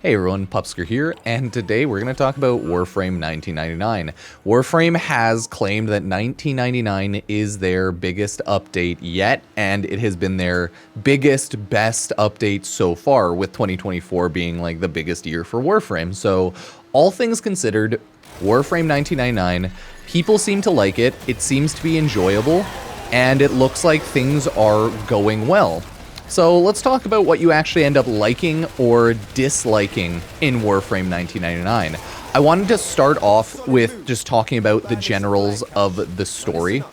Hey everyone, Pupsker here, and today we're going to talk about Warframe 1999. Warframe has claimed that 1999 is their biggest update yet, and it has been their biggest, best update so far, with 2024 being like the biggest year for Warframe. So, all things considered, Warframe 1999, people seem to like it, it seems to be enjoyable, and it looks like things are going well. So let's talk about what you actually end up liking or disliking in Warframe 1999. I wanted to start off with just talking about the generals of the story.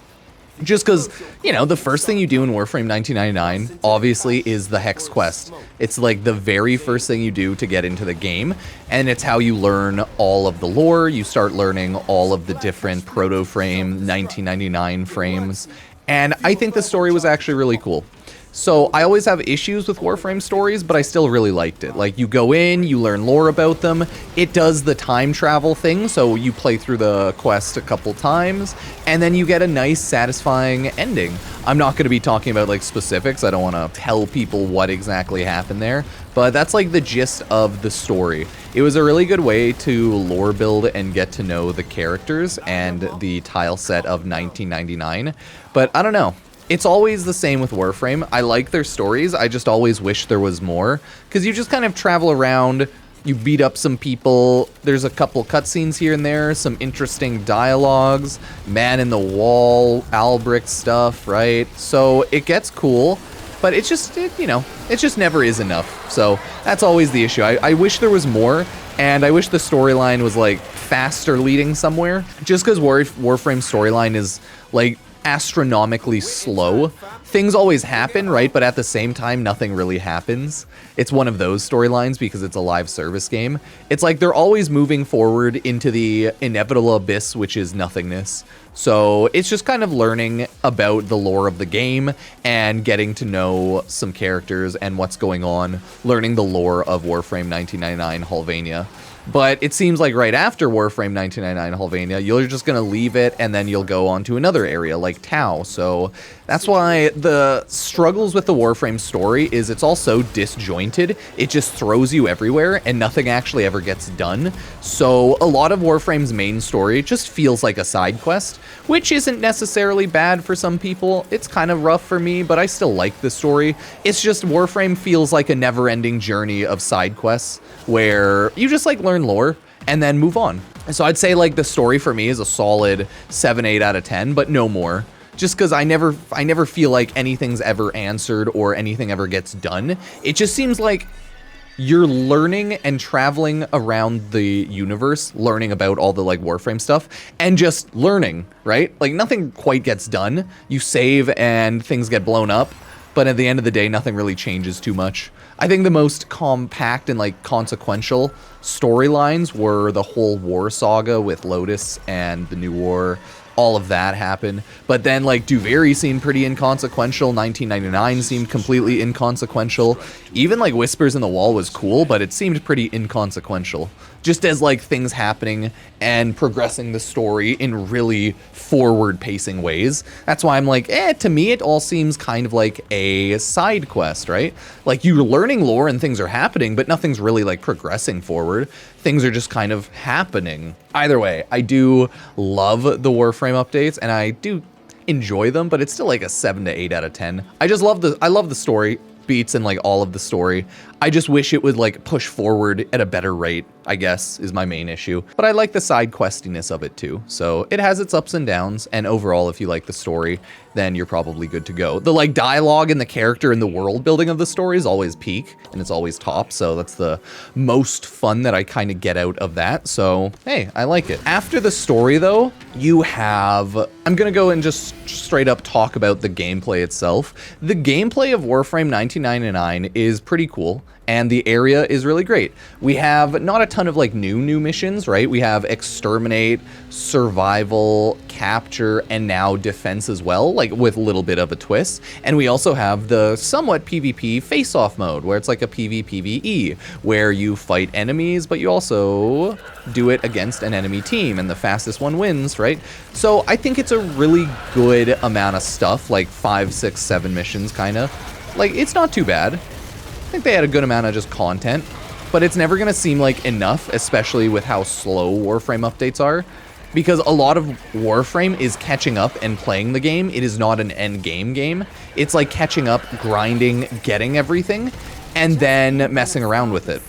Just because, you know, the first thing you do in Warframe 1999, obviously, is the Hex Quest. It's like the very first thing you do to get into the game, and it's how you learn all of the lore. You start learning all of the different proto-frame 1999 frames, and I think the story was actually really cool. So I always have issues with Warframe stories, but I still really liked it. Like, you go in, you learn lore about them, it does the time travel thing, so you play through the quest a couple times, and then you get a nice, satisfying ending. I'm not going to be talking about, like, specifics, I don't want to tell people what exactly happened there, but that's, like, the gist of the story. It was a really good way to lore build and get to know the characters and the tile set of 1999, but I don't know. It's always the same with Warframe. I like their stories, I just always wish there was more, because you just kind of travel around, you beat up some people, there's a couple cutscenes here and there, some interesting dialogues, man in the wall, Albric stuff, right? So it gets cool, but it's just, it just never is enough. So that's always the issue. I wish there was more, and I wish the storyline was like faster leading somewhere, just because Warframe storyline is like astronomically slow. Things always happen, right? But at the same time, nothing really happens. It's one of those storylines because it's a live service game. It's like they're always moving forward into the inevitable abyss, which is nothingness. So it's just kind of learning about the lore of the game and getting to know some characters and what's going on, learning the lore of Warframe 1999 Halvania. But it seems like right after Warframe 1999 Halvania, you're just going to leave it and then you'll go on to another area like Tau. So that's why the struggles with the Warframe story is it's all so disjointed. It just throws you everywhere and nothing actually ever gets done. So a lot of Warframe's main story just feels like a side quest, which isn't necessarily bad for some people. It's kind of rough for me, but I still like the story. It's just Warframe feels like a never-ending journey of side quests where you just like learn lore and then move on. So I'd say like the story for me is a solid 7-8 out of 10, but no more. Just because I never feel like anything's ever answered or anything ever gets done. It just seems like you're learning and traveling around the universe, learning about all the like Warframe stuff, and just learning, right? Like nothing quite gets done. You save and things get blown up, but at the end of the day, nothing really changes too much. I think the most compact and like consequential storylines were the whole war saga with Lotus and the New War. All of that happened. But then like Duviri seemed pretty inconsequential. 1999 seemed completely inconsequential. Even like Whispers in the Wall was cool, but it seemed pretty inconsequential. Just as like things happening and progressing the story in really forward-pacing ways. That's why I'm like, to me it all seems kind of like a side quest, right? Like you're learning lore and things are happening, but nothing's really like progressing forward. Things are just kind of happening. Either way, I do love the Warframe updates and I do enjoy them, but it's still like a 7 to 8 out of 10. I love the story beats and like all of the story. I just wish it would like push forward at a better rate, I guess, is my main issue. But I like the side questiness of it too. So it has its ups and downs, and overall, if you like the story, then you're probably good to go. The like dialogue and the character and the world building of the story is always peak, and it's always top, so that's the most fun that I kind of get out of that. So, hey, I like it. After the story though, you have, I'm gonna go and just straight up talk about the gameplay itself. The gameplay of Warframe 1999 is pretty cool, and the area is really great. We have not a ton of like new missions, right? We have exterminate, survival, capture, and now defense as well, like with a little bit of a twist. And we also have the somewhat PvP face-off mode, where it's like a PvPvE, where you fight enemies, but you also do it against an enemy team, and the fastest one wins, right? So I think it's a really good amount of stuff, like 5, 6, 7 missions, kind of. Like, it's not too bad. I think they had a good amount of just content. but it's never going to seem like enough, especially with how slow Warframe updates are. Because a lot of Warframe is catching up and playing the game. It is not an end game. It's like catching up, grinding, getting everything, and then messing around with it.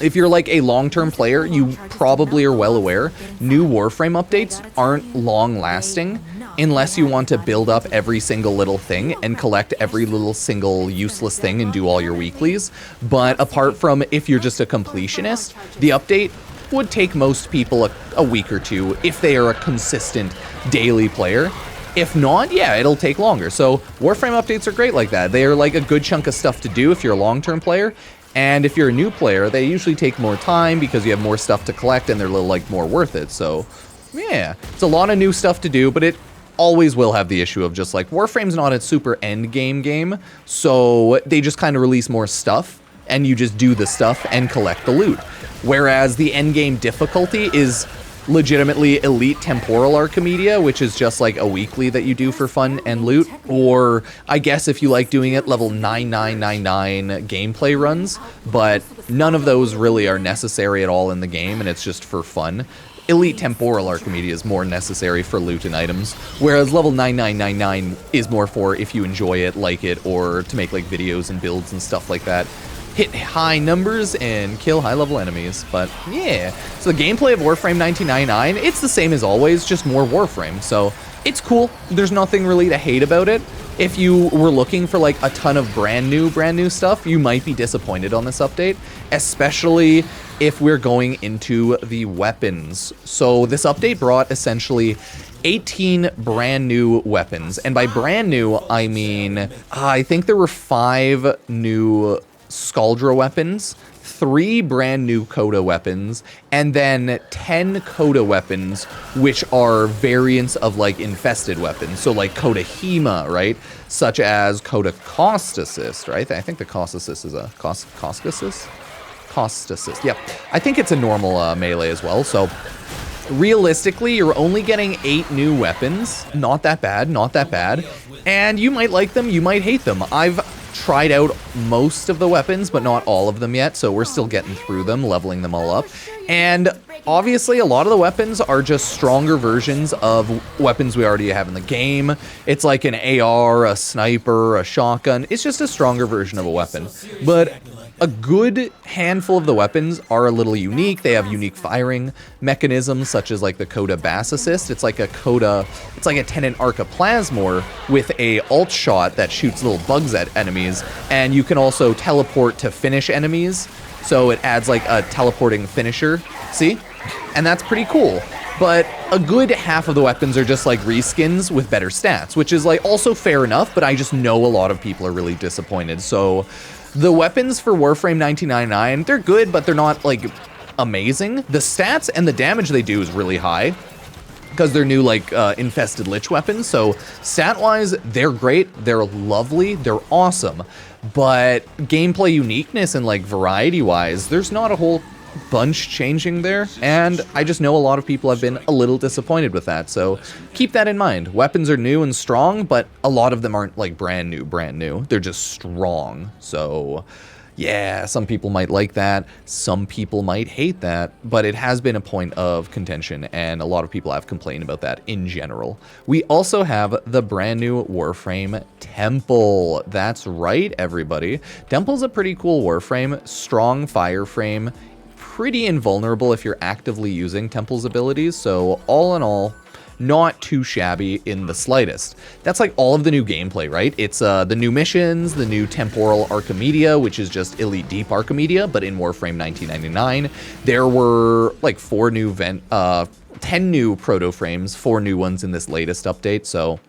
If you're like a long-term player, you probably are well aware, new Warframe updates aren't long-lasting unless you want to build up every single little thing and collect every little single useless thing and do all your weeklies. But apart from if you're just a completionist, the update would take most people a week or two if they are a consistent daily player. If not, yeah, it'll take longer. So Warframe updates are great like that. They are like a good chunk of stuff to do if you're a long-term player. And if you're a new player, they usually take more time because you have more stuff to collect and they're a little like more worth it. So yeah, it's a lot of new stuff to do, but it always will have the issue of just like Warframe's not a super end game. So they just kind of release more stuff and you just do the stuff and collect the loot. Whereas the endgame difficulty is legitimately Elite Temporal Archimedia, which is just like a weekly that you do for fun and loot. Or I guess if you like doing it, level 9999 gameplay runs, but none of those really are necessary at all in the game, and it's just for fun. Elite Temporal Archimedia is more necessary for loot and items, whereas level 9999 is more for if you enjoy it, like it, or to make like videos and builds and stuff like that. Hit high numbers and kill high-level enemies. But yeah, so the gameplay of Warframe 1999, it's the same as always, just more Warframe. So it's cool. There's nothing really to hate about it. If you were looking for like a ton of brand new stuff, you might be disappointed on this update, especially if we're going into the weapons. So this update brought essentially 18 brand new weapons. And by brand new, I mean, I think there were 5 new Scaldra weapons, 3 brand new Coda weapons, and then 10 Coda weapons, which are variants of like infested weapons. So like Coda Hema, right? Such as Coda Caustasis, right? I think the Caustasis is a Caustasis? Caustasis, yep. I think it's a normal melee as well. So realistically, you're only getting 8 new weapons. Not that bad, not that bad. And you might like them, you might hate them. I've tried out most of the weapons, but not all of them yet, so we're still getting through them, leveling them all up. And obviously, a lot of the weapons are just stronger versions of weapons we already have in the game. It's like an AR, a sniper, a shotgun. It's just a stronger version of a weapon. But a good handful of the weapons are a little unique. They have unique firing mechanisms, such as like the Coda Bass Assist. It's like a Coda, it's like a Tenant Archiplasmor with a ult shot that shoots little bugs at enemies. And you can also teleport to finish enemies. So it adds like a teleporting finisher. See? And that's pretty cool. But a good half of the weapons are just like reskins with better stats, which is like also fair enough, but I just know a lot of people are really disappointed. So the weapons for Warframe 1999, they're good, but they're not like amazing. The stats and the damage they do is really high because they're new like infested lich weapons. So stat-wise, they're great, they're lovely, they're awesome. But gameplay uniqueness and like variety-wise, there's not a whole bunch changing there, and I just know a lot of people have been a little disappointed with that, so keep that in mind. Weapons are new and strong, but a lot of them aren't like brand new. They're just strong. So yeah, some people might like that, some people might hate that, but it has been a point of contention, and a lot of people have complained about that in general. We also have the brand new Warframe Temple. That's right, everybody. Temple's a pretty cool Warframe, strong fireframe, pretty invulnerable if you're actively using Temple's abilities, so all in all, not too shabby in the slightest. That's like all of the new gameplay, right? It's the new missions, the new Temporal Archimedia, which is just Elite Deep Archimedia, but in Warframe 1999. There were like 10 new proto-frames, 4 new ones in this latest update, so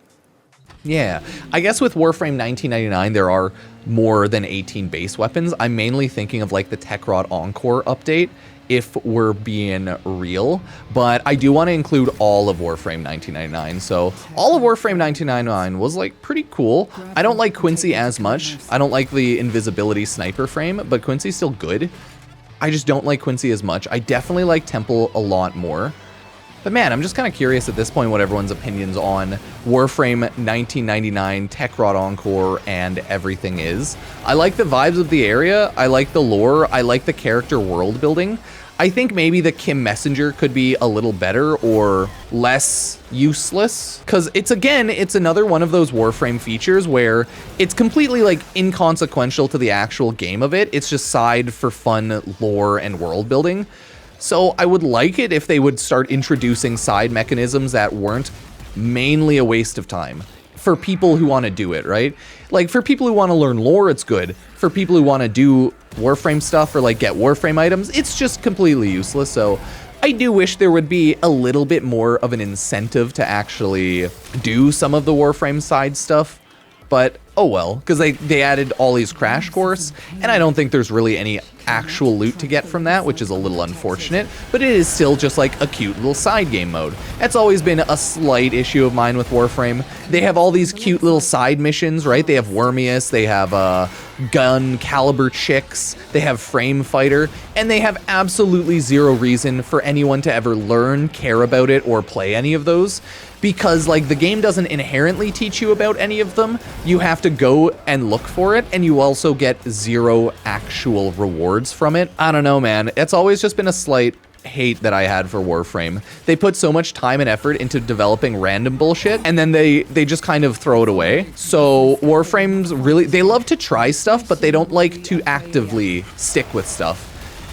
yeah, I guess with Warframe 1999, there are more than 18 base weapons. I'm mainly thinking of like the Techrod Encore update, if we're being real, but I do want to include all of Warframe 1999. So all of Warframe 1999 was like pretty cool. I don't like Quincy as much. I don't like the invisibility sniper frame, but Quincy's still good. I just don't like Quincy as much. I definitely like Temple a lot more. But man, I'm just kind of curious at this point what everyone's opinions on Warframe 1999, Techrot Encore, and everything is. I like the vibes of the area, I like the lore, I like the character world building. I think maybe the Kim Messenger could be a little better or less useless, because it's another one of those Warframe features where it's completely like inconsequential to the actual game of it. It's just side for fun lore and world building. So I would like it if they would start introducing side mechanisms that weren't mainly a waste of time for people who want to do it, right? Like for people who want to learn lore, it's good. For people who want to do Warframe stuff or like get Warframe items, it's just completely useless. So I do wish there would be a little bit more of an incentive to actually do some of the Warframe side stuff. But oh well, because they added all these crash course, and I don't think there's really any actual loot to get from that, which is a little unfortunate, but it is still just like a cute little side game mode. That's always been a slight issue of mine with Warframe. They have all these cute little side missions, right? They have Wormius, they have gun caliber chicks, they have frame fighter, and they have absolutely zero reason for anyone to ever learn, care about it, or play any of those. Because like the game doesn't inherently teach you about any of them. You have to go and look for it, and you also get zero actual rewards from it. I don't know, man. It's always just been a slight hate that I had for Warframe. They put so much time and effort into developing random bullshit, and then they just kind of throw it away. So Warframe's really, they love to try stuff, but they don't like to actively stick with stuff.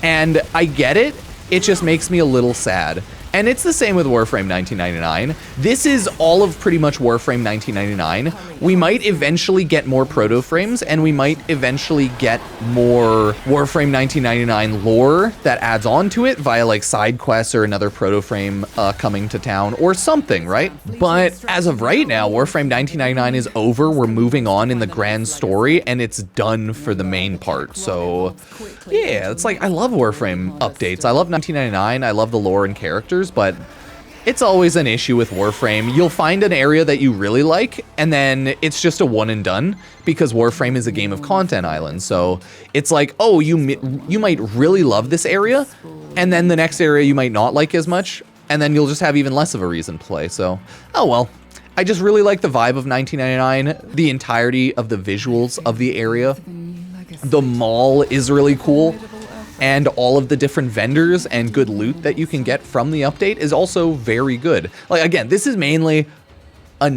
And I get it. It just makes me a little sad. And it's the same with Warframe 1999. This is all of pretty much Warframe 1999. We might eventually get more proto-frames, and we might eventually get more Warframe 1999 lore that adds on to it via like side quests or another proto-frame coming to town or something, right? But as of right now, Warframe 1999 is over. We're moving on in the grand story, and it's done for the main part. So yeah, it's like I love Warframe updates. I love 1999. I love the lore and characters. But it's always an issue with Warframe. You'll find an area that you really like, and then it's just a one and done, because Warframe is a game of content islands. So it's like, oh, you might really love this area, and then the next area you might not like as much, and then you'll just have even less of a reason to play. So, oh well. I just really like the vibe of 1999, the entirety of the visuals of the area. The mall is really cool. And all of the different vendors and good loot that you can get from the update is also very good. Like, again, this is mainly a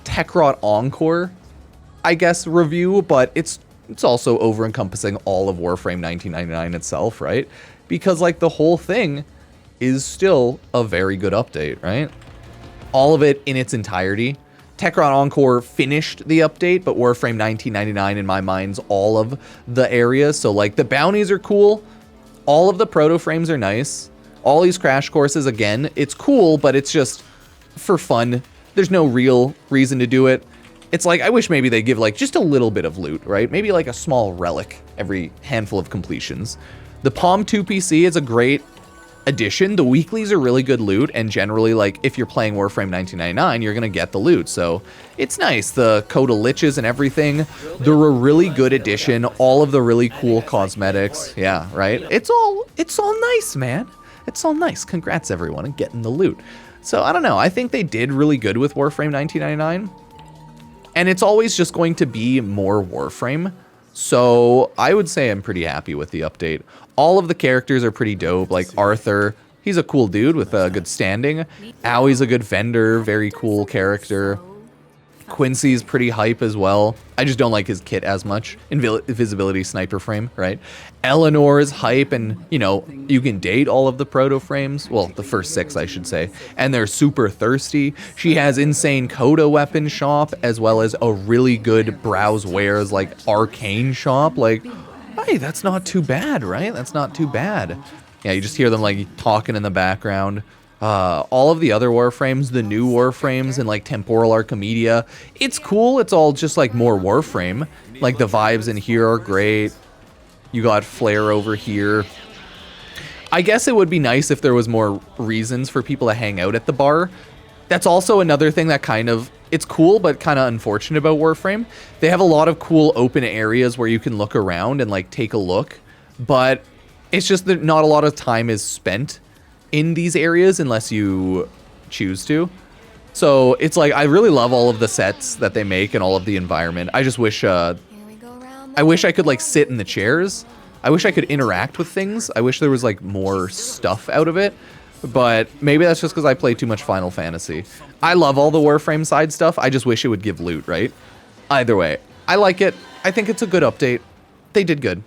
Techrot Encore, I guess, review, but it's also over-encompassing all of Warframe 1999 itself, right? Because, like, the whole thing is still a very good update, right? All of it in its entirety. Techrot Encore finished the update, but Warframe 1999, in my mind's all of the areas. So, like, the bounties are cool. All of the proto-frames are nice. All these crash courses, again, it's cool, but it's just for fun. There's no real reason to do it. It's like, I wish maybe they give like just a little bit of loot, right? Maybe like a small relic every handful of completions. The Palm 2 PC is a great addition. The weeklies are really good loot, and generally, like, if you're playing Warframe 1999, you're gonna get the loot, so it's nice. The Coda Liches and everything, they're a really good addition. All of the really cool cosmetics, yeah, right? It's all nice, man. It's all nice. Congrats, everyone, on getting the loot. So, I don't know. I think they did really good with Warframe 1999, and it's always just going to be more Warframe. So I would say I'm pretty happy with the update. All of the characters are pretty dope, like Arthur. He's a cool dude with a good standing. Aui's a good vendor, very cool character. Quincy's pretty hype as well. I just don't like his kit as much. Invisibility sniper frame, right? Eleanor is hype, and, you know, you can date all of the proto frames. Well, the first 6, I should say. And they're super thirsty. She has insane Coda weapon shop, as well as a really good browse wares, like, arcane shop. Like, hey, that's not too bad, right? That's not too bad. Yeah, you just hear them, like, talking in the background. All of the other Warframes, the new Warframes and like Temporal Archimedia, it's cool. It's all just like more Warframe. Like the vibes in here are great. You got Flare over here. I guess it would be nice if there was more reasons for people to hang out at the bar. That's also another thing that kind of, it's cool, but kind of unfortunate about Warframe. They have a lot of cool open areas where you can look around and like take a look, but it's just that not a lot of time is spent in these areas unless you choose to. So it's like, I really love all of the sets that they make and all of the environment. I just wish, I wish I could like sit in the chairs. I wish I could interact with things. I wish there was like more stuff out of it. But maybe that's just because I play too much Final Fantasy. I love all the Warframe side stuff. I just wish it would give loot, right? Either way, I like it. I think it's a good update. They did good.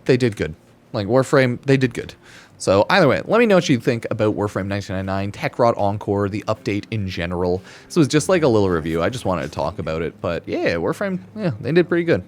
They did good. Like Warframe, they did good. So either way, let me know what you think about Warframe 1999, Tekrot Encore, the update in general. This was just like a little review. I just wanted to talk about it. But yeah, Warframe, yeah, they did pretty good.